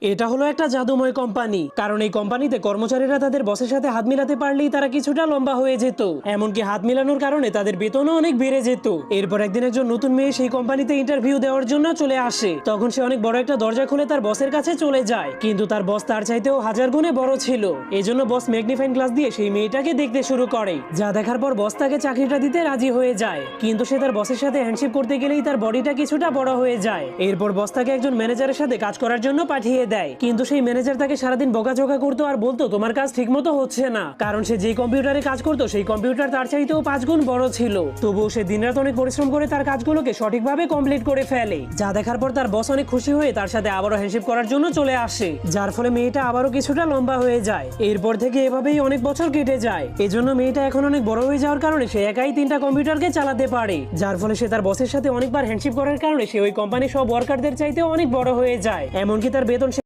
এটা হলো একটা জাদুময় কোম্পানি, কারণ এই কোম্পানিতে কর্মচারীরা তাদের বসের সাথে হাত মিলাতে পারলেই তারা কিছুটা লম্বা হয়ে যেত। এমনকি হাত মিলানোর কারণে তাদের বেতনও অনেক বেড়ে যেত। এরপর একদিন একজন নতুন মেয়ে সেই কোম্পানিতে ইন্টারভিউ দেওয়ার জন্য চলে আসে। তখন সে অনেক বড় একটা দরজা খুলে তার বসের কাছে চলে যায়, কিন্তু তার বস তার চাইতেও হাজার গুণে বড় ছিল। এজন্য বস ম্যাগনিফাইং গ্লাস দিয়ে সেই মেয়েটাকে দেখতে শুরু করে, যা দেখার পর বস তাকে চাকরিটা দিতে রাজি হয়ে যায়। কিন্তু সে তার বসের সাথে হ্যান্ডশেক করতে গেলেই তার বডিটা কিছুটা বড় হয়ে যায়। এরপর বস তাকে একজন ম্যানেজারের সাথে কাজ করার জন্য পাঠিয়ে দেয়, কিন্তু সেই ম্যানেজার তাকে সারাদিন বকাঝকা করতো আর বলতো তোমার কাজ ঠিকমতো হচ্ছে না, কারণ সে যে কম্পিউটারে কাজ করতো সেই কম্পিউটার তার চাইতেও 5 গুণ বড় ছিল। তবুও সে দিনরাত অনেক পরিশ্রম করে তার কাজগুলোকে সঠিকভাবে কমপ্লিট করে ফেলে, যা দেখার পর তার বস অনেক খুশি হয়ে তার সাথে আবারও হ্যান্ডশেক করার জন্য চলে আসে, যার ফলে মেয়েটা আবারও কিছুটা লম্বা হয়ে যায়। এরপর থেকে এভাবেই অনেক বছর কেটে যায়। এজন্য মেয়েটা এখন অনেক বড় হয়ে যাওয়ার কারণে সে একাই 3টা কম্পিউটারকে চালাতে পারে, যার ফলে সে তার বসের সাথে অনেকবার হ্যান্ডশেক করার কারণে সে ওই কোম্পানির সব ওয়ার্কারদের চাইতেও অনেক বড় হয়ে যায়। এমনকি তার বেতন